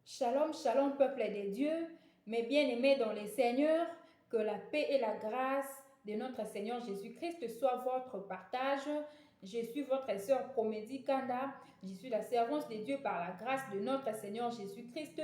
Shalom, shalom, peuple des dieux, mes bien-aimés dans les seigneurs, que la paix et la grâce de notre Seigneur Jésus-Christ soient votre partage. Je suis votre sœur Promédie Kanda, je suis la servante de Dieu par la grâce de notre Seigneur Jésus-Christ.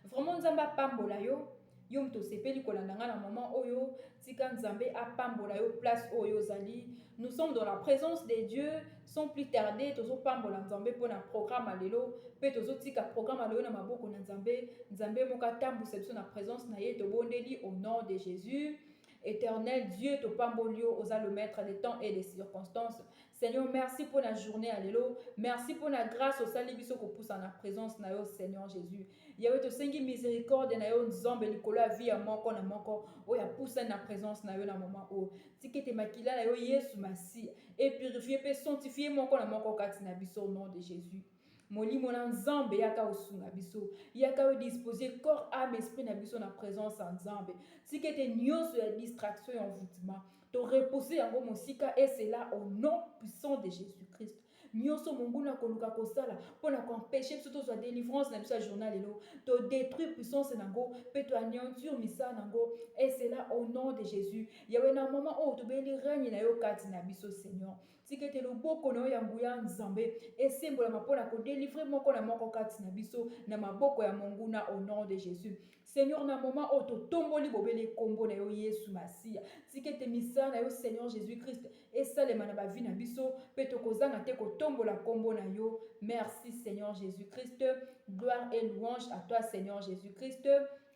Vraiment, Nzamba Pambola yo, yom to sepeli kolandanga na moment oyo, tika Nzambe a Pambola yo place oyo zali. Nous sommes dans la présence de Dieu, sans plus tarder, tozo Pambola Nzambe pour un programme à l'élo, pe tozo tika programme à l'élo na maboko na Nzambe, Nzambe moka tambusa biso na présence na ye tobondeli au nom de Jésus. Éternel Dieu, to pambolio, osa le maître des temps et des circonstances. Seigneur, merci pour la journée, alléluia. Merci pour la grâce au salibiso ko pousse en la présence na yo, Seigneur Jésus. Yahweh, to sengi miséricorde na yo, nzambe likolo vie à moko na moko, o ya pousse na présence na yo na moment o. Tikete makila na yo, Yesu Masi, et purifier, pe sanctifier moko na moko kati na biso au nom de Jésus. Molimo na nzambe yaka osunga biso yaka disposer corps âme esprit na biso na présence en nzambe tikete nyonso ya distraction et envoûtement to reposer yango mosika et c'est là au nom puissant de Jésus-Christ. Nyonso monguna koluka kosala pona empêcher biso to soit délivrance na biso journal lelo to détruire puissance nango pe to anéantir misa nango et c'est là au nom de Jésus. Yawe na moment o to beli règne na yo kati na biso Seigneur tikete loboko na yo ya nguya nzambe esembola mapona ko délivrer moko na moko kati na biso na maboko ya monguna au nom de Jésus. Seigneur na moment o to tomboli bobele kombo na yo Yesu Masia tikete misa na yo Seigneur Jésus-Christ esalema na ba vie na biso pe to kozanga te ko tombola kombo na yo. Merci Seigneur Jésus-Christ. Gloire et louange à toi Seigneur Jésus-Christ.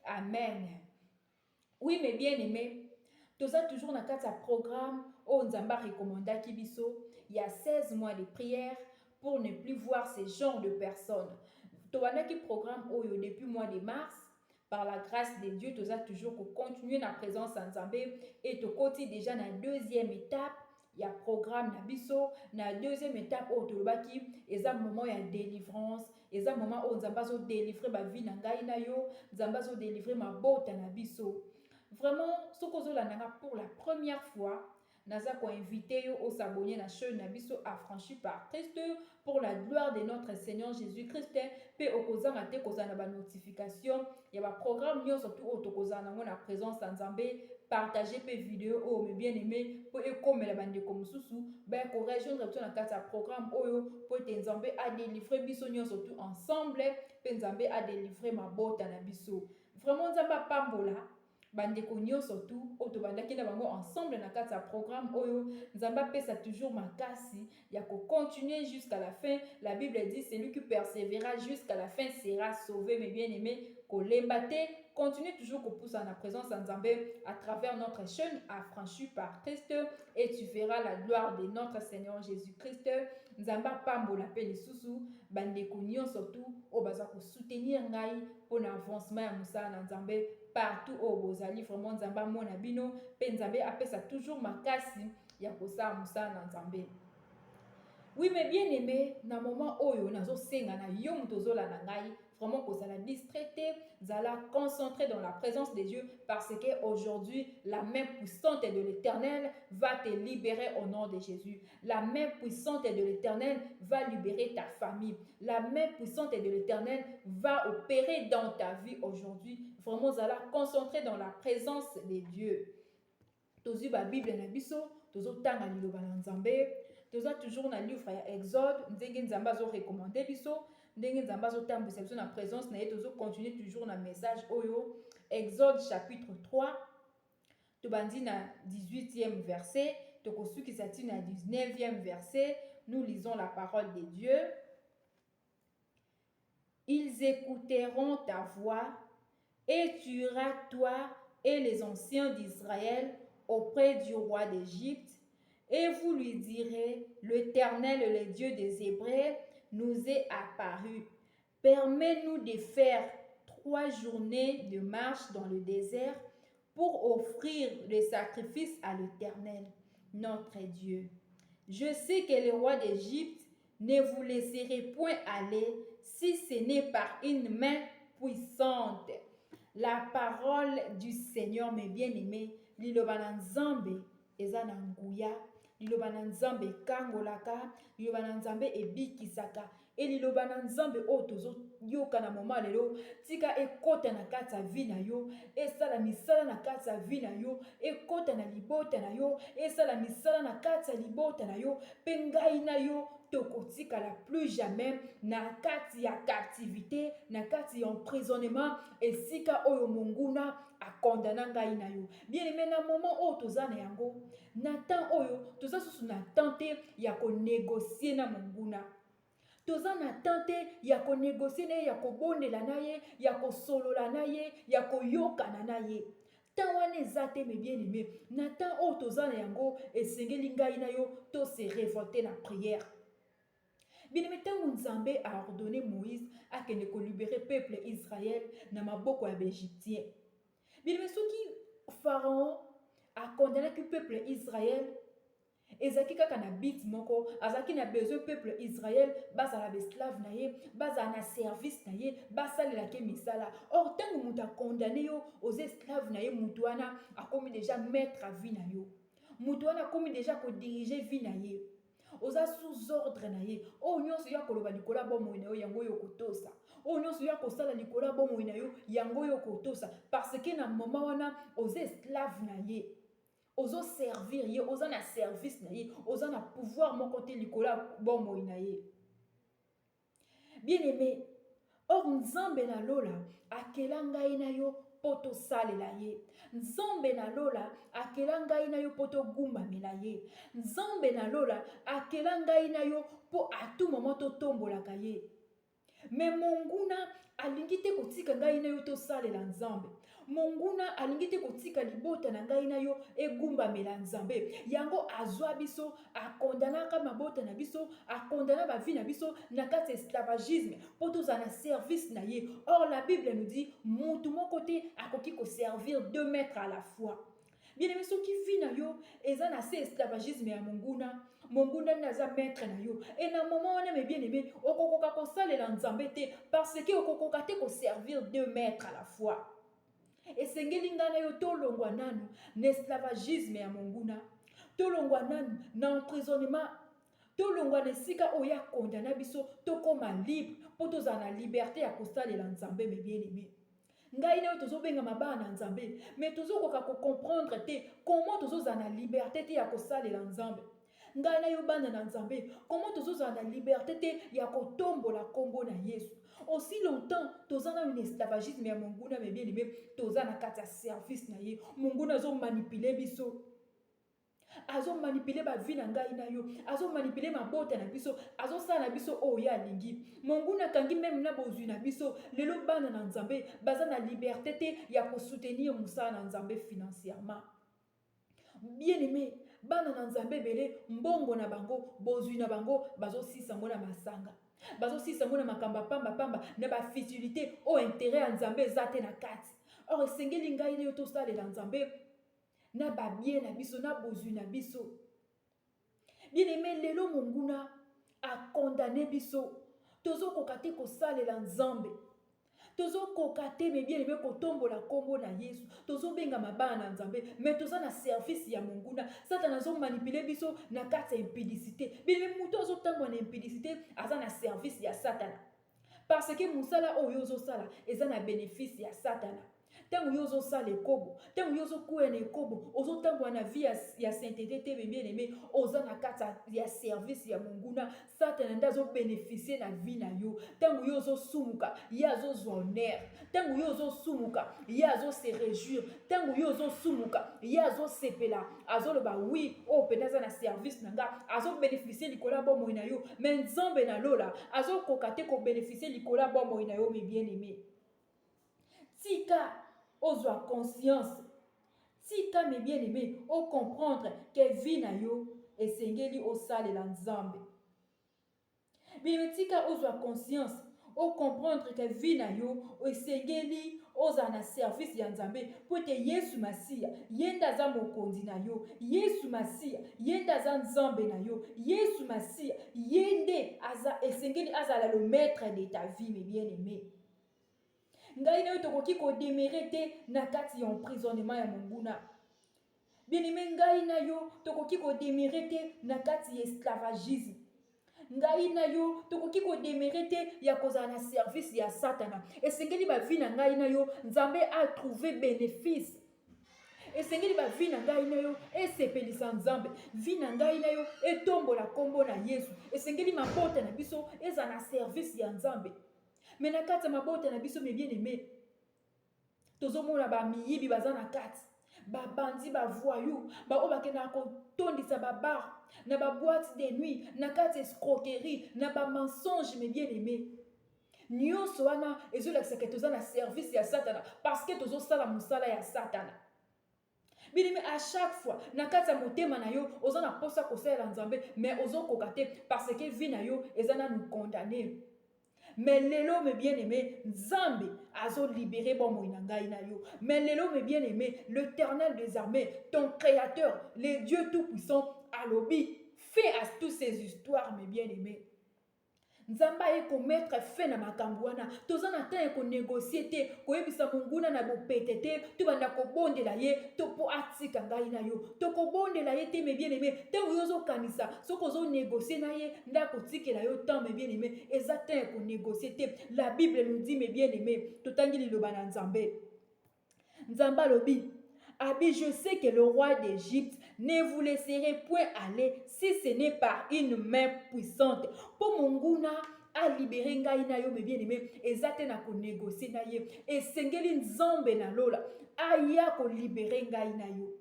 Amen. Oui, mes bien-aimés, toza toujours na kati ya programme o nzamba recommandaki biso il y a 16 mois de prière pour ne plus voir ce genre de personnes. Tobandaki programme oyo depuis mois de mars. Par la grâce de Dieu, toza toujours pour continuer na présence en Nzambe et tokoti déjà na deuxième étape. Il y a programme na biso na deuxième étape au tolobaki eza moment ya délivrance eza moment o nzamba zo délivrer ba vie na ngai na yo nzamba zo délivrer ma bota na biso. Vraiment ce que nanga pour la première fois naza ko invité yo au s'abonner na chaîne na biso affranchi par Christ pour la gloire de notre Seigneur Jésus-Christ pe okozanga te kozana ba notification ya ba programme nyo surtout au tokozana ngo na présence en Nzambe partager pe vidéo o me bien aimé pour ekomela bande ko mususu ba ko rejoindre biso na kati ya programme oyo pour te Nzambe a délivrer biso nyo surtout ensemble pe Nzambe a délivrer mabota na biso. Vraiment Nzamba pambola bandeko nyonso tu oyo tobandaki na bango ensemble na kati ya programme oyo nzambe apesa toujours makasi ya continuer jusqu'à la fin. La Bible dit celui qui persévérera jusqu'à la fin sera sauvé. Mes bien-aimés, kolemba te, continue toujours pousser en la présence de Nzambe à travers notre chaîne affranchie par Christ et tu verras la gloire de notre Seigneur Jésus-Christ. Nzamba pambola pe lisusu bandeko nyonso tu oyo baza ko soutenir ngai pour l'avancement ya mosala na Nzambe partout au bozali. Vraiment Nzamba mona bino pe Nzambe apesa toujours makasi ya kosala mosala na Nzambe. Oui, mais bien aimé, na moment oyo nazo senga na yo mutozola na ngai, vraiment kozala distraité, zala concentré dans la présence de Dieu parce que aujourd'hui la main puissante de l'Éternel va te libérer au nom de Jésus. La main puissante de l'Éternel va libérer ta famille. La main puissante de l'Éternel va opérer dans ta vie aujourd'hui. Vraiment zala concentré dans la présence de Dieu. Tozu ba Bible na biso, tozo tanga liloba na Nzambe. Toza toujours na livre ya Exode, ndenge Nzambe azo recommander biso, ndenge Nzambe azo tambwisa biso na présence na ye, tozo continuer toujours na message oyo. Exode chapitre 3, tobandi na 18e verset, tokosukisa ti na 19e verset, nous lisons la parole de Dieu. Ils écouteront ta voix et tu iras toi et les anciens d'Israël auprès du roi d'Égypte. Et vous lui direz, l'Éternel, le Dieu des Hébreux, nous est apparu. Permets-nous de faire 3 journées de marche dans le désert pour offrir le sacrifice à l'Éternel, notre Dieu. Je sais que le roi d'Égypte ne vous laisserait point aller si ce n'est par une main puissante. La parole du Seigneur, mes bien-aimés, liloba na Nzambe eza na nguya, liloba na Nzambe kangolaka, liloba na Nzambe ebikisaka. eliloba na nzambe oyo tozoyoka na moma lelo tika ekota na kati ya vi na yo, esala misala na kati ya vi na yo, ekota na libota na yo, esala misala na kati ya libota na yo, mpe ngai na yo tokotikala plus jamais na kati ya captivité, na kati ya emprisonnement, esika oyo monguna akondana ngai na yo. Bien aimé, na moment oyo toza na yango, na temps oyo toza susu na temps te ya konégocier na monguna, toza na temps te ya konégocier na ye, ya kobondela na ye, ya kosolola na ye, ya koyokana na ye. Temps wana eza te, mes bien aimé. Na temps oyo toza na yango, esengeli ngai na yo to se révolter na prière. Bien aimé, ntango Nzambe a ordonné Moïse akende kolibérer peuple Israël na maboko ya Égyptien. Bien aimé, soki Pharaon a condamné le peuple Israël, ezaki kaka na bit moko, azaki na besoin peuple Israël bazala esclave na ye, bazala na service na ye, basalela ke misala. Or tango mutu a condamné yo aux esclaves na ye, mutu wana akomi déjà maître à vie na yo, mutu wana akomi déjà ko diriger vie na ye, oza sous ordre na ye. O nyonso ya koloba likola bomoi na yo yango yo kotosa, o nyonso ya kosala likola bomoi na yo yango yo kotosa, parce que na moment wana oza esclave na ye, ozo servir ye, oza na service na ye, oza na pouvoir moko te likola bomoi na ye. Bien aimé, or Nzambe na lola akela ngai na yo poto salela ye, Nzambe na lola akela ngai na yo poto gumbamela ye, Nzambe na lola akela ngai na yo po à tout moment to tombolaka ye. Mais monguna alingi te kotika ngai na yo to salela Nzambe, monguna alingi te kotika libota na ngai na yo egumbamela Nzambe. Yango azwa biso, akondanaka mabota na biso, akondana ba vie na biso na kati esclavagisme po tozala na service na ye. Or la Bible nous dit mutu moko te akoki ko servir deux maîtres à la fois. Bien aimé, soki vi na yo eza na se esclavagisme ya monguna, monguna naza maître na yo, et na moment wana, mes bien aimé, okokoka kosalela Nzambe te, parce que okokoka te ko servir deux maîtres à la fois. Esengeli nga na yo tolongwa nanu na esclavagisme ya monguna, tolongwa nanu na emprisonnement, tolongwa na esika oyo ya kondana biso tokoma libre po tozala na liberté ya kosalela Nzambe. Mes bien aimé, ngai na yo tozobenga mabana na Nzambe, mais tozokoka ko comprendre te comment tozozala na liberté te ya kosalela Nzambe. Ngai na yo bana na Nzambe, comment tozozala na liberté te ya kotombola kombo na Yesu. Aussi longtemps tozana une esclavagisme ya monguna, mes bien aimé, tozana kati ya service na ye. Monguna zo manipuler biso, azo manipuler ba vie na ngai na yo, azo manipuler mabota na biso, azo sala na biso oyo alingi. Monguna kangi même na bozwi na biso, lelo bana na Nzambe baza na liberté te ya ko soutenir musala na Nzambe financièrement. Bien aimé, bana na Nzambe bele mbongo na bango, bozwi na bango bazo sisa ngona masanga, bazo sisa ngona makamba pamba pamba na ba futilité o intérêt ya Nzambe ezate na kati. Or esengeli ngai na yo to salela Nzambe na ba bien na biso, na bozwi na biso. Bien aimé, lelo monguna a condamné biso, tozo kokate ko salela Nzambe, tozo kokate, mes bien aimé, kotombola kombo na Yesu, tozo benga mabana na Nzambe, mais toza na service ya monguna. Satan azo manipuler biso na kati ya impudicité. Bien aimé, muto azo tambola na impudicité aza na service ya Satana, parce que musala oyo ozo sala eza na bénéfice ya Satana. Tango yozo sala ekobo, tango yozo kuya na ekobo, ozo tambola na vie ya sainteté te, mes bien aimé, oza na kati ya service ya monguna. Satana ndazo bénéficier na vie na yo. Tango yozo sumuka, yazo honneur. Tango yozo sumuka, yazo se réjouir. Tango yozo sumuka, yazo sepela. Azo loba oui, o penaza na service nanga, azo bénéficier likola bomoi na yo. Mais Nzambe na lola, azo kokate ko bénéficier likola bomoi na yo, mes bien aimé. Tika ozwa conscience, tika, mes bien aimé, o comprendre que vie na yo esengeli osalela Nzambe. Bien tika ozwa conscience, o comprendre que vie na yo esengeli oza na service ya Nzambe, po te Yesu Masiya yenda za mokonzi na yo, Yesu Masiya yenda za Nzambe na yo, Yesu Masiya yende aza esengeli azala le maître de ta vie, mes bien aimé. Ngai na yo tokoki ko demeurer te na kati ya emprisonnement ya monguna. Bien aimé, ngai na yo tokoki ko demeurer te na kati ya esclavagisme. ngai na yo tokoki kodemere te ya kozala na service ya satana. Esengeli bavi na ngai na yo nzambe a trouvé bénéfice. Esengeli bavi na ngai na yo esepelisa nzambe. Vi na ngai na yo etombola kombo na Yesu. Esengeli mabota na biso eza na service ya nzambe. Mais na kati mabota na biso, mes bien-aimés, tozomona ba miyibi baza na kati, ba bandi ba voyou, ba obakena ko tondisa ba bar, na ba boîte de nuit, na kati escroquerie, na ba mensonge, mes bien-aimés. Nyonso wana ezolakisa ke toza na service ya satana parce que tozosala mosala ya satana. Bien-aimé, à chaque fois, na kati ya motema na yo, oza na posa kosalela nzambe, mais ozokoka te parce que vi na yo eza na nous condamner. Mais lelo, mes bien-aimés, Nzambe azo libéré bon moinangai na yo. Mais lelo, mes bien-aimés, l'Éternel des armées, ton créateur, le Dieu tout-puissant, alobi, fait à toutes ces histoires, mes bien-aimés. Nzamba eko mettre fin na makambo wana. Toza na temps eko négocier te, ko yebisa munguna na bopete te, to banda ko bondela ye, to po atika ngai na yo. To ko bondela ye te, mes bien-aimés. Te uyozo kanisa, soko zo négocier na ye, nda ko tikela yo temps, mes bien-aimés. Eza temps eko négocier te. La Bible nous dit, mes bien-aimés, totangi liloba na Nzambe. Nzamba lobi, Abi, je sais que le roi d'Égypte ne vous laisserait point aller si ce n'est par une main puissante. Pour Monguna a libéré ngai na yo, mes bien-aimés, ezate na ko négocier na ye. Et sengeli nzambe na lola, aya ko libéré ngai na yo.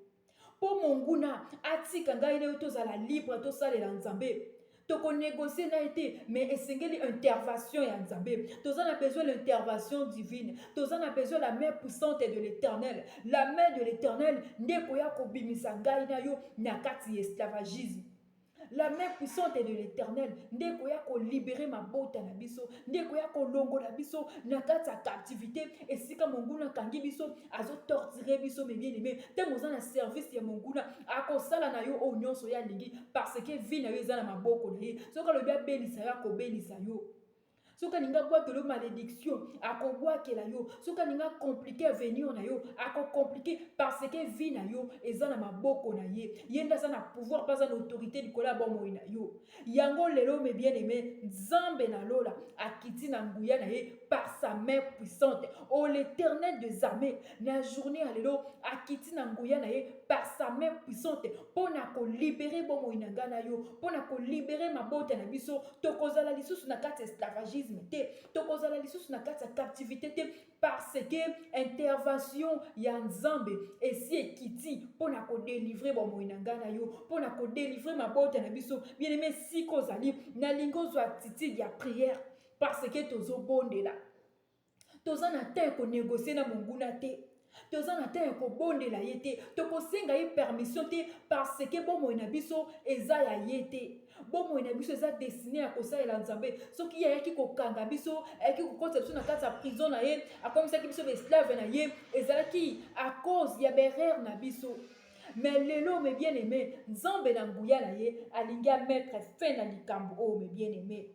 Pour Monguna atika ngai na yo tozala libre to salela nzambe. Toko négocier na été, mais esengeli intervention ya nzambe. Tozana besoin de l'intervention divine. Tozana besoin de la main puissante de l'Éternel. La main de l'Éternel ndeko ya ko bimisa ngai na yo na kati esclavagisme. La main puissante de l'Éternel ndeko ya ko libérer ma bota na biso, ndeko ya ko longo na biso na kati ya captivité. Esika monguna kangi biso azo torturer biso, mes bien-aimés. Tango za na service ya monguna akosala na yo o nyonso ya lingi parce que vi na yo eza na maboko na ye. Soka lobi abelisa yo akobelisa yo. Soka ninga bwakelo malédiction akobwakela yo. Soka ninga compliqué venir na yo compliqué parce que vi na yo eza na maboko na ye. Yenda za na pouvoir pas na autorité likola bomo na yo. Yango lelo, mes bien-aimés, Nzambe na lola akiti na nguya na ye par sa main puissante. Oh l'Éternel des armées, na journée à lelo akiti na nguya na ye par sa main puissante pour na ko libérer bomo inanga na yo, pour na ko libérer mabota na biso, tokozala lisusu na kati esclavagisme te, tokozala lisusu na kati captivité te parce que intervention ya Nzambe esi ekiti pour na ko délivrer bomo inanga na yo, pour na ko délivrer mabota na biso. Bien-aimé, si kozali na lingo zo attitude ya prière parce que tozo bondela. Toza na te ko négocier na monguna te. Toza na te ko bondela ye te. Toko senga ye permission te parce que bomo na biso eza ya ye te. Bomo na biso eza destiné à kosalela Nzambe. Soki ya yaki ko kanga biso, ayaki ko kota biso na kati ya prison na ye, akomisaki biso esclave na ye, ezalaki à cause ya berère na biso. Mais lelo, mes bien-aimés, Nzambe na nguya na ye alingi a mettre fin na likambo o, mes bien-aimés.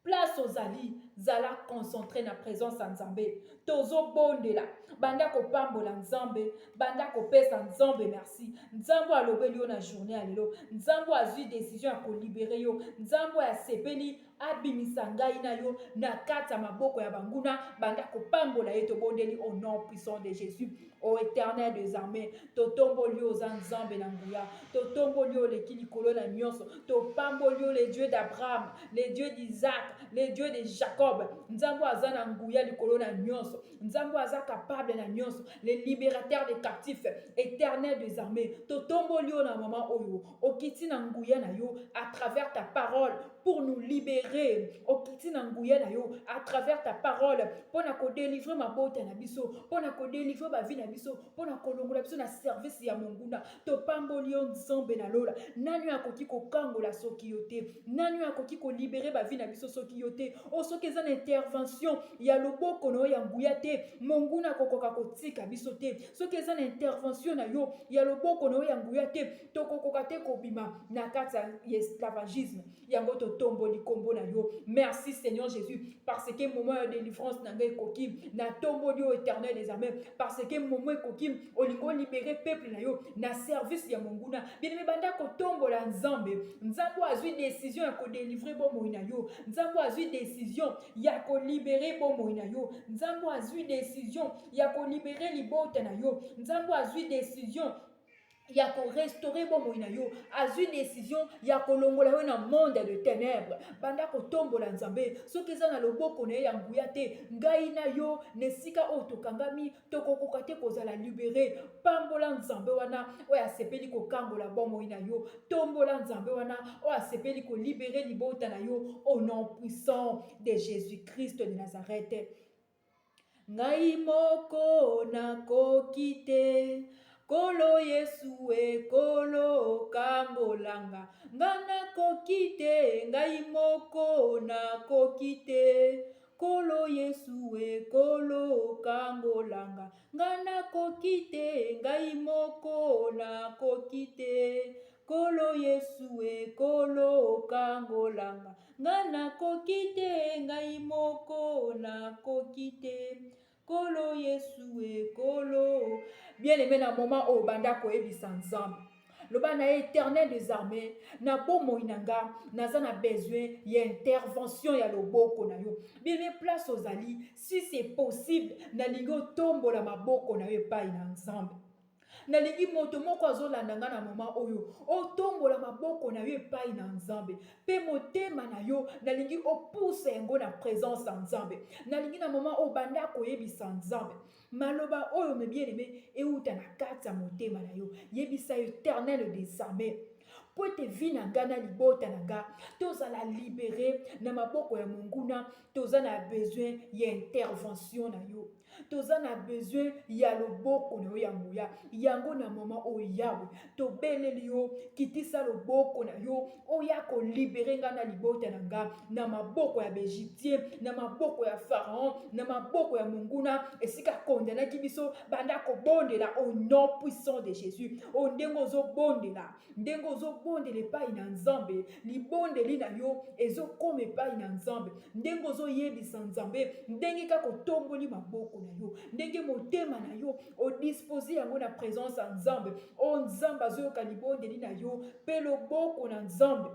Place aux ali, zala concentré na présence en Nzambe. Tozo bondela, banda ko pambola Nzambe, banda ko pesa Nzambe merci. Nzambo alobeli yo na journée alelo, Nzambo azui décision à ko libérer yo, Nzambo ya sepeli abimisa ngai na yo na kata maboko ya banguna, banda ko pambola ye to bondeli au nom puissant de Jésus. Ô Éternel des armées, to tomboli yo za Nzambe na nguya, to tomboli yo le kilikolo na nyonso, to pamboli yo le Dieu d'Abraham, le Dieu d'Isaac, le Dieu de Jacob. Nzambo aza na nguya likolo na nyonso, Nzambo aza capable na nyonso, le libérateur des captifs, Éternel des armées, to tomboli yo na maman oyo, okiti na nguya na yo à travers ta parole pour nous libérer, okiti na nguya na yo à travers ta parole pour na ko délivrer ma bote na biso, pour na ko délivrer ma vie na biso, pour na ko longola biso na service ya monguna. To pamboli yo Nzambe na lola, nani akoki ko kangola soki yo te, nani akoki ko libérer ba vie na biso soki yo te. O soki eza na intervention ya loboko no ya nguya te, monguna kokoka kotika biso te. Soki eza na intervention na yo ya loboko no ya nguya te, to kokoka te kobima na kati ya esclavagisme. Yango to tomboli kombo na yo. Merci Seigneur Jésus, parce que moment de délivrance na ngai koki na tomboli au éternel des armées, parce que moment koki olingo libérer peuple na yo na service ya monguna. Bien banda ko tombola nzambe, nzambo azui décision ya ko délivrer bomoi na yo, nzambo azui décision ya ko libérer bomoi na yo, nzambo azui décision ya ko libérer libota na yo, nzambo azui décision ya ko restaurer bomoi na yo, azui décision ya ko longola yo na monde de ténèbres. Banda ko tombola nzambe soki eza na loboko na ye ya nguya te, ngai na yo nesika oyo tokangami tokokoka te kozala libéré. Pambola nzambe wana oyo asepeli kokangola bomoi na yo, tombola nzambe wana oyo asepeli ko libérer libota na yo au nom puissant de Jésus-Christ de Nazareth. Ngai moko nakoki te, Kolo Yesu kolo kambolanga, ngana kokite, ngai moko na kokite. Kolo Yesu kolo kambolanga, ngana kokite, ngai moko na kokite. Kolo Yesu kolo kambolanga, ngana kokite, ngai moko na kokite. Kolo Yesu kolo. Bien-aimé, na moment au banda ko ebisa nzambe. Le bana éternel des armées, na bomo inanga, naza na besoin y intervention ya loboko na yo. Bien place aux ali, si c'est possible, na ligo tombo la maboko na yo pa ina nzambe. Nalingi moto moko azolanda nga na moma oyo otombola maboko na yo epai na nzambe pe motema na yo nalingi opousa yango na présence ya nzambe. Nalingi na moma oyo banda koyebisa nzambe maloba oyo me bien-aimé euta na kati ya motema na yo, yebisa éternel des armées po ete vi na nga na libota na nga tozala libéré na maboko ya monguna. Toza na besoin ya intervention na yo, toza na besoin ya loboko na yo ya nguya. Yango na mama oyo yawe tobeleli yo, kitisa loboko na yo oya ko libérer nga na libota na nga na maboko ya Bégyptien, na maboko ya Pharaon, na maboko ya monguna esika kondanaki biso banda ko bondela au nom puissant de Jésus. O ndengo zo bondela, ndengo zo bondela epai na nzambe, libondeli na yo ezokoma epai na nzambe. Ndengo zo yebisa nzambe ndenge kaka otomboli maboko na yo, ndenge motema na yo odispose yango na présence ya nzambe. O nzambe azoyoka libondeli na yo pe loboko na nzambe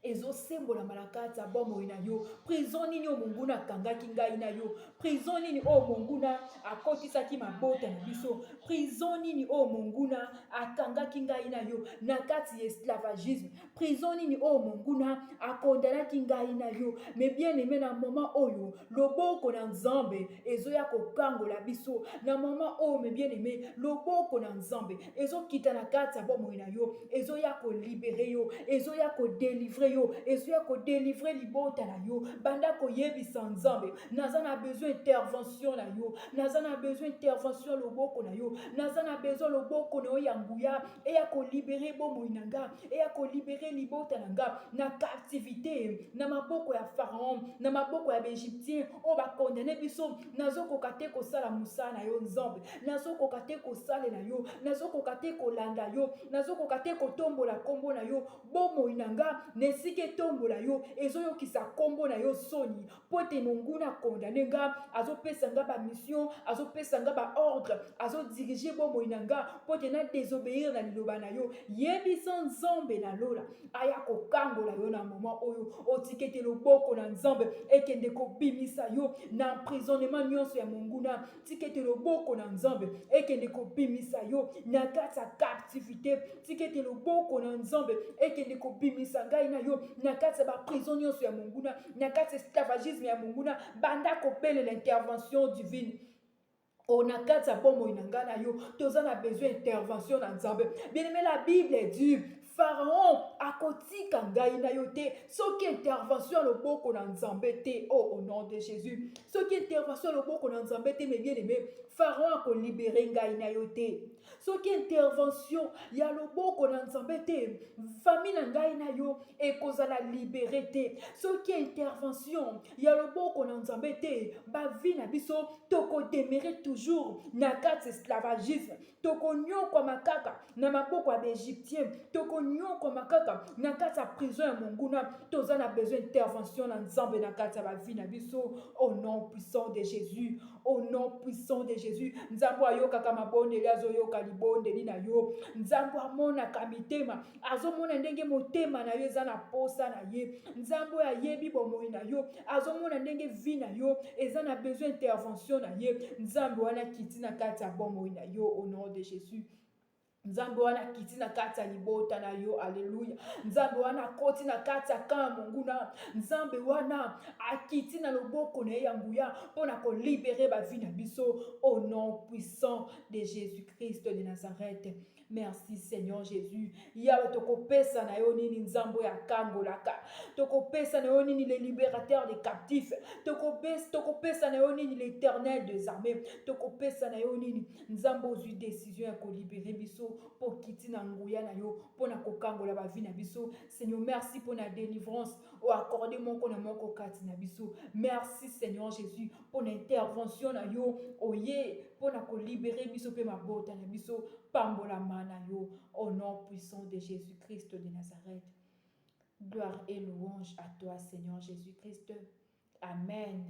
ezosembola malakati ya bomoi na yo. Prison nini o monguna akangaki ngai na yo, prison nini o monguna akotisaki mabota na biso, prison nini o monguna akangaki ngai na yo na kati ya esclavagisme, prison nini o monguna akondanaki ngai na yo. Mais bien aimé, na moment oyo loboko na nzambe ezoya kokangola biso, na moment oyo me bien aimé loboko na nzambe ezokita na kati ya bomoi na yo, ezoya ko libérer yo, ezoya ko délivrer yo, ezoya ko délivrer libota na yo. Banda ko yebisa nzambe naza na besoin intervention na yo, naza na besoin intervention loboko na yo, naza na besoin loboko na yo ya nguya eya ko libérer bomoi na nga, eya ko libérer libota na nga na captivité, na maboko ya Pharaon, na maboko ya Bégyptien o ba condamné biso. Nazokoka te kosala musala na yo nzambe, nazokoka te kosala na yo, nazokoka te kolanda yo, nazokoka te kotombola kombo na yo. Bomoi na nga nesike tombola yo ezoyokisa kombo na yo soni po ete monguna condamné nga, azopesa nga ba mission, azopesa nga ba ordre, azodirige bomoi na nga po ete na désobéir na liloba na yo. Yebisa nzambe na lola aya kokangola yo na moment oyo otikete loboko na nzambe ekende kobimisa yo na emprisonnement nyonso ya monguna. Tikete loboko na nzambe ekende kobimisa yo na kati ya captivité, tikete loboko na nzambe ekende kobimisa ngai na yo na kati ya ba prison nyonso ya monguna, na kati ya esclavagisme ya monguna. Banda kobelela intervention divine o na kati ya bomoi na ngai na yo. Toza na besoin intervention na nzambe. Bien aimé, la Bible dit Pharaon akotika ngai na yo te soki intervention loboko na nzambe te. Oh, au nom de Jésus, soki intervention loboko na nzambe te, mais bien aimé, Pharaon ako libérer ngai na yo te. Soki intervention ya loboko na nzambe te, famille na ngai na yo ekozala libéré te. Soki intervention ya loboko na nzambe te, ba vie na biso toko demeurer toujours na kati esclavagisme, toko nyokwa makaka na maboko ya Bégyptien, toko nyokoma kaka na kati ya prison ya monguna toza na besoin intervention na nzambe na kati ya bavi na biso. Au nom puissant de Jésus, au nom puissant de Jésus, nzambe ayokaka mabondeli azoyoka libondeli na yo. Nzambe amonaka mitema azomona ndenge motema na yo eza na posa na ye. Nzambe ayebi bomoi na yo azomona ndenge vi na yo eza na besoin intervention na ye. Nzambe wana kiti na kati ya bomoi na yo au nom de Jésus. Nzambe wana kiti na kati ya libota na yo. Alléluia. Nzambe wana koti na kati ya kama monguna. Nzambe wana akiti na loboko na ye ya nguya pona ko libérer ba vie na biso au nom puissant de Jésus-Christ de Nazareth. Merci Seigneur Jésus. Yawe tokopesa na yo nini nzambo ya kangolaka. Tokopesa na yo nini le libérateur des captifs. Tokopesa na yo nini l'éternel des armées. Tokopesa na yo nini nzambo zui décision ya ko libérer biso pour kiti na nguya na yo pona ko kangola ba vie na biso. Seigneur, merci pour la délivrance o accordé moko na moko kati na biso. Merci Seigneur Jésus pour l'intervention na yo oye pona ko libérer biso pe mabota na biso pambola mana yo au nom puissant de Jésus-Christ de Nazareth. Gloire et louange à toi Seigneur Jésus-Christ. Amen.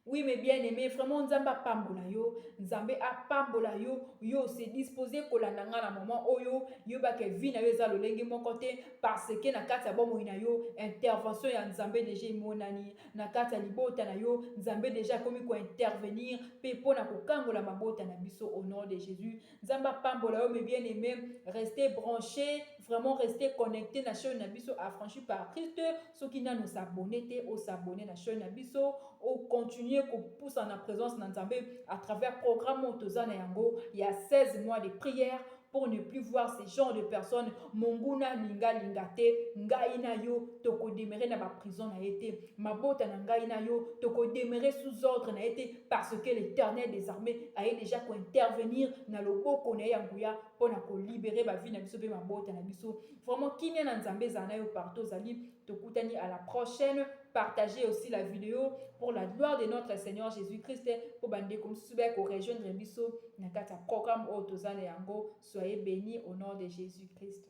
Oui, mes bien-aimés, vraiment, Nzamba pambola yo, Nzambe a pambola yo, yo se disposé kolanda nga na moment oyo, yo ba ke vi na yo za lolenge mon côté, parce que na kati ya bomo ina yo, intervention ya Nzambe déjà monani, na kati ya libota na yo, Nzambe déjà komi ko intervenir, pe pona ko kangola mabota na biso au nom de Jésus. Nzamba pambola yo, mes bien-aimés, restez branchés, vraiment restez connectés na chaîne na biso affranchi par Christ, ceux qui n'a nous s'abonner te, au s'abonner na chaîne na biso, au continuer qu'on pousse en la présence d'Nzambe à travers le programme Montozana Yango. Il y a 16 mois de prière pour ne plus voir ces genres de personnes. Monguna linga lingate, ngaina yo, toko demere na ba prison na été, mabota na ngaina yo, toko demere sous ordre na été, parce que l'Éternel des armées a déjà ko intervenir na loboko na yanguya pour na ko libérer ba vie na biso pe mabota na biso. Vraiment kimia na Nzambe zana yo partout zali, tokutani à la prochaine. Partagez aussi la vidéo pour la gloire de notre Seigneur Jésus-Christ. Pour bande comme soubek au rejoindre biso na kata programme Otozane Yango. Soyez bénis au nom de Jésus-Christ.